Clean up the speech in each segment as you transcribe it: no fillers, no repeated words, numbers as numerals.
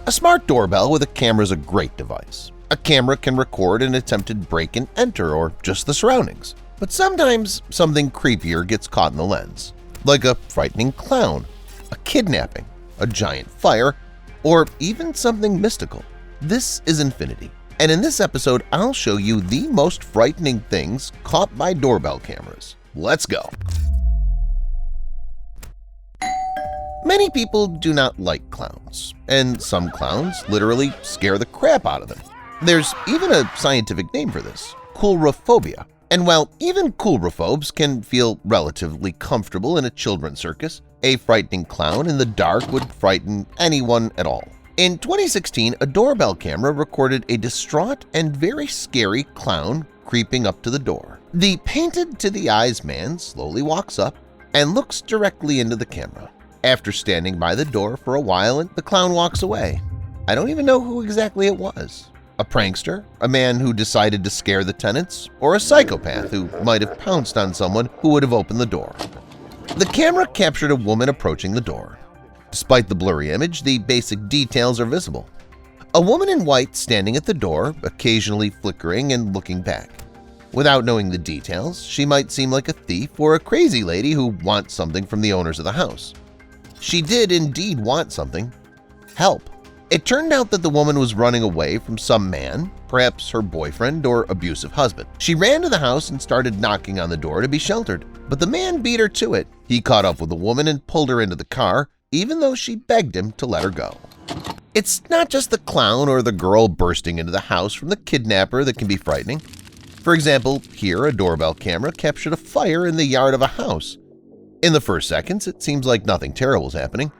A smart doorbell with a camera is a great device. A camera can record an attempted break and enter or just the surroundings. But sometimes something creepier gets caught in the lens, like a frightening clown, a kidnapping, a giant fire, or even something mystical. This is Infinity, and in this episode I'll show you the most frightening things caught by doorbell cameras. Let's go! Many people do not like clowns, and some clowns literally scare the crap out of them. There's even a scientific name for this – coulrophobia. And while even coulrophobes can feel relatively comfortable in a children's circus, a frightening clown in the dark would frighten anyone at all. In 2016, a doorbell camera recorded a distraught and very scary clown creeping up to the door. The painted-to-the-eyes man slowly walks up and looks directly into the camera. After standing by the door for a while, the clown walks away. I don't even know who exactly it was. A prankster, a man who decided to scare the tenants, or a psychopath who might have pounced on someone who would have opened the door. The camera captured a woman approaching the door. Despite the blurry image, the basic details are visible. A woman in white standing at the door, occasionally flickering and looking back. Without knowing the details, she might seem like a thief or a crazy lady who wants something from the owners of the house. She did indeed want something – help. It turned out that the woman was running away from some man, perhaps her boyfriend or abusive husband. She ran to the house and started knocking on the door to be sheltered, but the man beat her to it. He caught up with the woman and pulled her into the car, even though she begged him to let her go. It's not just the clown or the girl bursting into the house from the kidnapper that can be frightening. For example, here a doorbell camera captured a fire in the yard of a house. In the first seconds, it seems like nothing terrible is happening.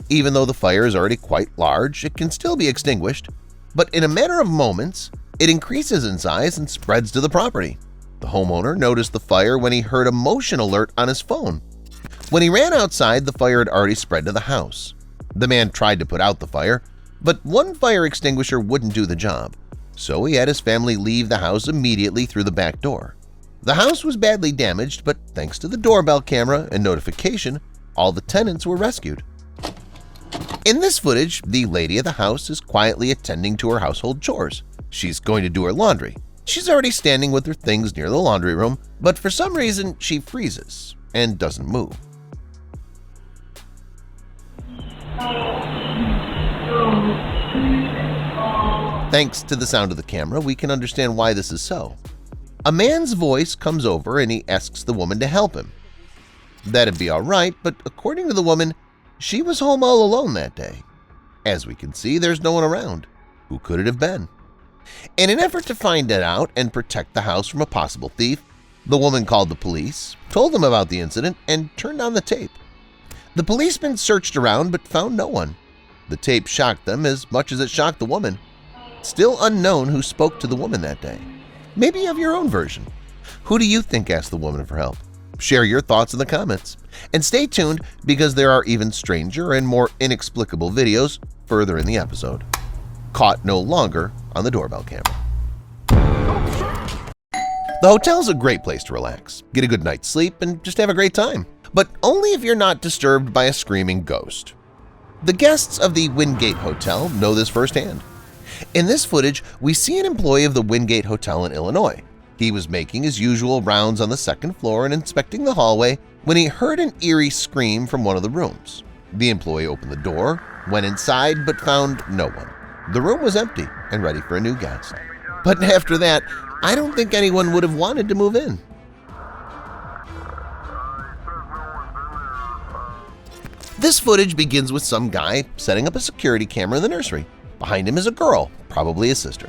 Even though the fire is already quite large, it can still be extinguished. But in a matter of moments, it increases in size and spreads to the property. The homeowner noticed the fire when he heard a motion alert on his phone. When he ran outside, the fire had already spread to the house. The man tried to put out the fire, but one fire extinguisher wouldn't do the job, so he had his family leave the house immediately through the back door. The house was badly damaged, but thanks to the doorbell camera and notification, all the tenants were rescued. In this footage, the lady of the house is quietly attending to her household chores. She's going to do her laundry. She's already standing with her things near the laundry room, but for some reason she freezes and doesn't move. Thanks to the sound of the camera, we can understand why this is so. A man's voice comes over and he asks the woman to help him. That'd be all right, but according to the woman, she was home all alone that day. As we can see, there's no one around. Who could it have been? In an effort to find it out and protect the house from a possible thief, the woman called the police, told them about the incident, and turned on the tape. The policemen searched around but found no one. The tape shocked them as much as it shocked the woman. Still unknown who spoke to the woman that day. Maybe you have your own version. Who do you think asked the woman for help? Share your thoughts in the comments. And stay tuned because there are even stranger and more inexplicable videos further in the episode. Caught no longer on the doorbell camera. The hotel's a great place to relax, get a good night's sleep, and just have a great time. But only if you're not disturbed by a screaming ghost. The guests of the Wingate Hotel know this firsthand. In this footage, we see an employee of the Wingate Hotel in Illinois. He was making his usual rounds on the second floor and inspecting the hallway when he heard an eerie scream from one of the rooms. The employee opened the door, went inside, but found no one. The room was empty and ready for a new guest. But after that, I don't think anyone would have wanted to move in. This footage begins with some guy setting up a security camera in the nursery. Behind him is a girl, probably his sister.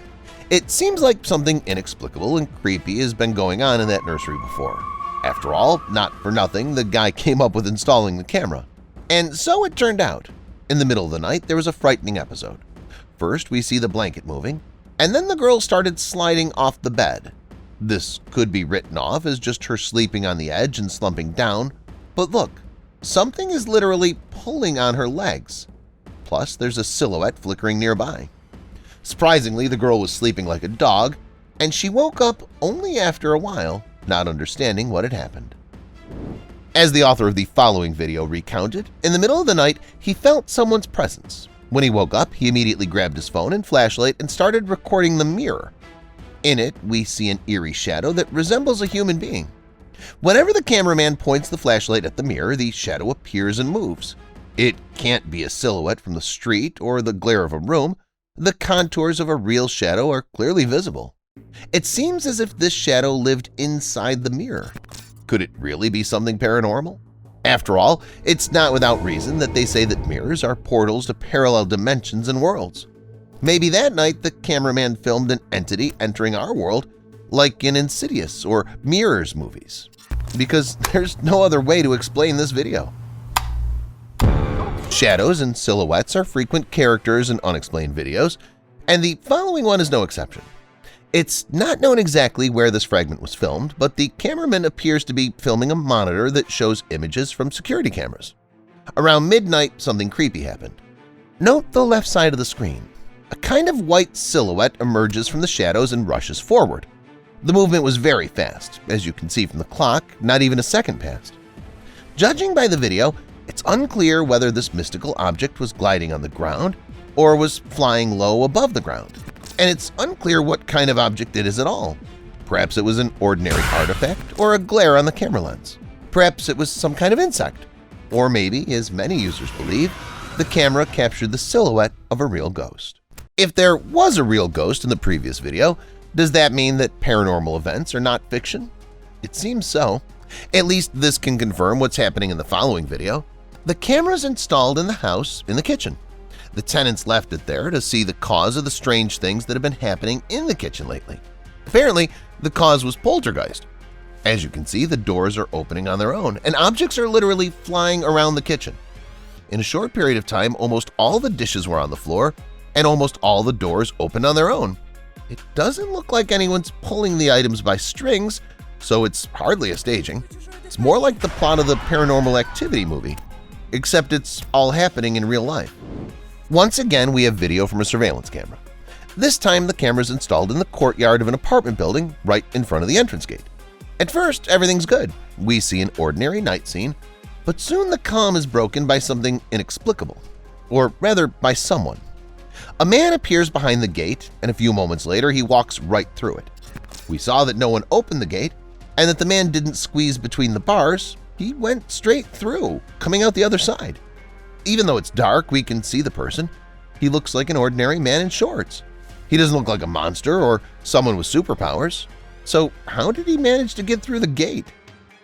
It seems like something inexplicable and creepy has been going on in that nursery before. After all, not for nothing, the guy came up with installing the camera. And so it turned out. In the middle of the night, there was a frightening episode. First, we see the blanket moving, and then the girl started sliding off the bed. This could be written off as just her sleeping on the edge and slumping down, but look, something is literally pulling on her legs. Plus, there's a silhouette flickering nearby. Surprisingly, the girl was sleeping like a dog, and she woke up only after a while, not understanding what had happened. As the author of the following video recounted, in the middle of the night, he felt someone's presence. When he woke up, he immediately grabbed his phone and flashlight and started recording the mirror. In it, we see an eerie shadow that resembles a human being. Whenever the cameraman points the flashlight at the mirror, the shadow appears and moves. It can't be a silhouette from the street or the glare of a room. The contours of a real shadow are clearly visible. It seems as if this shadow lived inside the mirror. Could it really be something paranormal? After all, it's not without reason that they say that mirrors are portals to parallel dimensions and worlds. Maybe that night the cameraman filmed an entity entering our world, like in Insidious or Mirrors movies, because there's no other way to explain this video. Shadows and silhouettes are frequent characters in unexplained videos, and the following one is no exception. It's not known exactly where this fragment was filmed, but the cameraman appears to be filming a monitor that shows images from security cameras. Around midnight, something creepy happened. Note the left side of the screen. A kind of white silhouette emerges from the shadows and rushes forward. The movement was very fast. As you can see from the clock, not even a second passed. Judging by the video, it's unclear whether this mystical object was gliding on the ground or was flying low above the ground. And it's unclear what kind of object it is at all. Perhaps it was an ordinary artifact or a glare on the camera lens. Perhaps it was some kind of insect. Or maybe, as many users believe, the camera captured the silhouette of a real ghost. If there was a real ghost in the previous video, does that mean that paranormal events are not fiction? It seems so. At least this can confirm what's happening in the following video. The camera's installed in the house in the kitchen. The tenants left it there to see the cause of the strange things that have been happening in the kitchen lately. Apparently, the cause was poltergeist. As you can see, the doors are opening on their own, and objects are literally flying around the kitchen. In a short period of time, almost all the dishes were on the floor, and almost all the doors opened on their own. It doesn't look like anyone's pulling the items by strings, so it's hardly a staging. It's more like the plot of the Paranormal Activity movie, except it's all happening in real life. Once again, we have video from a surveillance camera. This time, the camera's installed in the courtyard of an apartment building right in front of the entrance gate. At first, everything's good. We see an ordinary night scene, but soon the calm is broken by something inexplicable, or rather by someone. A man appears behind the gate, and a few moments later, he walks right through it. We saw that no one opened the gate, and that the man didn't squeeze between the bars. He went straight through, coming out the other side. Even though it's dark, we can see the person. He looks like an ordinary man in shorts. He doesn't look like a monster or someone with superpowers. So how did he manage to get through the gate?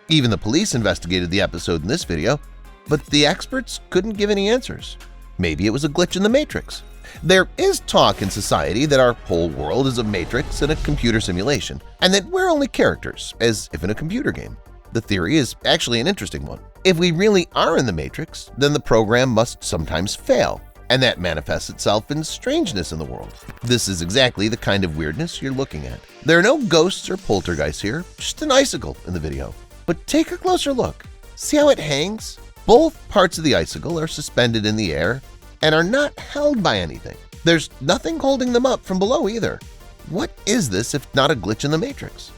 Even the police investigated the episode in this video, but the experts couldn't give any answers. Maybe it was a glitch in the Matrix. There is talk in society that our whole world is a matrix and a computer simulation, and that we're only characters, as if in a computer game. The theory is actually an interesting one. If we really are in the Matrix, then the program must sometimes fail, and that manifests itself in strangeness in the world. This is exactly the kind of weirdness you're looking at. There are no ghosts or poltergeists here, just an icicle in the video. But take a closer look. See how it hangs? Both parts of the icicle are suspended in the air and are not held by anything. There's nothing holding them up from below either. What is this if not a glitch in the Matrix?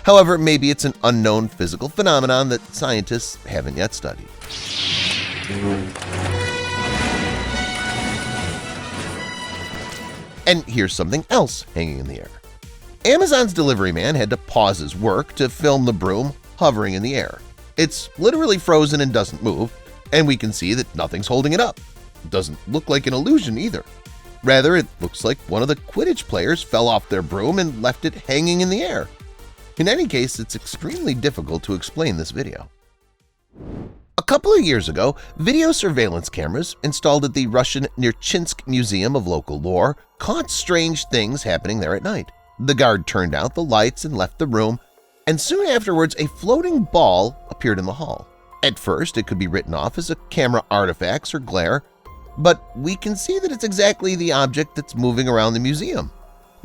However, maybe it's an unknown physical phenomenon that scientists haven't yet studied. And here's something else hanging in the air. Amazon's delivery man had to pause his work to film the broom hovering in the air. It's literally frozen and doesn't move, and we can see that nothing's holding it up. It doesn't look like an illusion either. Rather, it looks like one of the Quidditch players fell off their broom and left it hanging in the air. In any case, it's extremely difficult to explain this video. A couple of years ago, video surveillance cameras installed at the Russian Nerchinsk Museum of Local Lore caught strange things happening there at night. The guard turned out the lights and left the room, and soon afterwards a floating ball appeared in the hall. At first, it could be written off as a camera artifacts or glare, but we can see that it's exactly the object that's moving around the museum.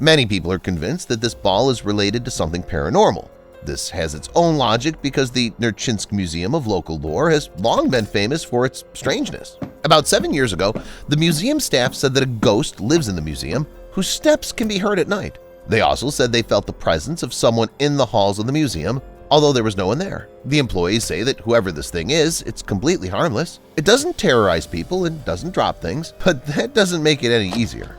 Many people are convinced that this ball is related to something paranormal. This has its own logic because the Nerchinsk Museum of Local Lore has long been famous for its strangeness. About 7 years ago, the museum staff said that a ghost lives in the museum whose steps can be heard at night. They also said they felt the presence of someone in the halls of the museum, although there was no one there. The employees say that whoever this thing is, it's completely harmless. It doesn't terrorize people and doesn't drop things, but that doesn't make it any easier.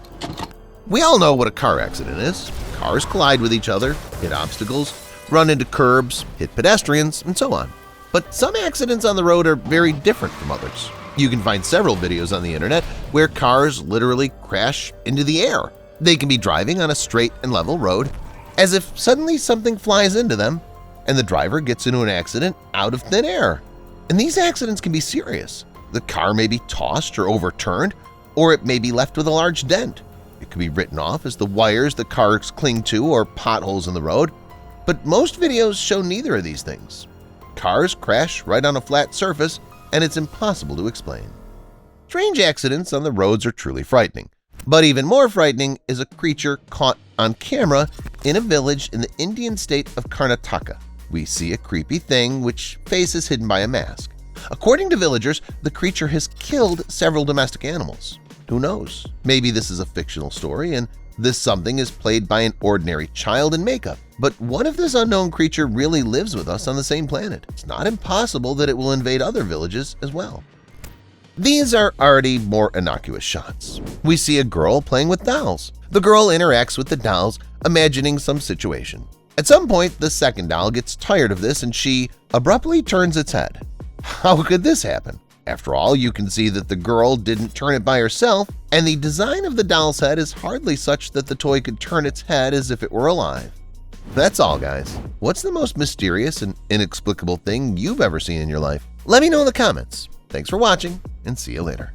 We all know what a car accident is. Cars collide with each other, hit obstacles, run into curbs, hit pedestrians, and so on. But some accidents on the road are very different from others. You can find several videos on the internet where cars literally crash into the air. They can be driving on a straight and level road, as if suddenly something flies into them, and the driver gets into an accident out of thin air. And these accidents can be serious. The car may be tossed or overturned, or it may be left with a large dent. It could be written off as the wires the cars cling to or potholes in the road, but most videos show neither of these things. Cars crash right on a flat surface, and it's impossible to explain. Strange accidents on the roads are truly frightening, but even more frightening is a creature caught on camera in a village in the Indian state of Karnataka. We see a creepy thing which face is hidden by a mask. According to villagers, the creature has killed several domestic animals. Who knows? Maybe this is a fictional story and this something is played by an ordinary child in makeup. But what if this unknown creature really lives with us on the same planet? It's not impossible that it will invade other villages as well. These are already more innocuous shots. We see a girl playing with dolls. The girl interacts with the dolls, imagining some situation. At some point, the second doll gets tired of this and she abruptly turns its head. How could this happen? After all, you can see that the girl didn't turn it by herself, and the design of the doll's head is hardly such that the toy could turn its head as if it were alive. That's all, guys. What's the most mysterious and inexplicable thing you've ever seen in your life? Let me know in the comments. Thanks for watching, and see you later.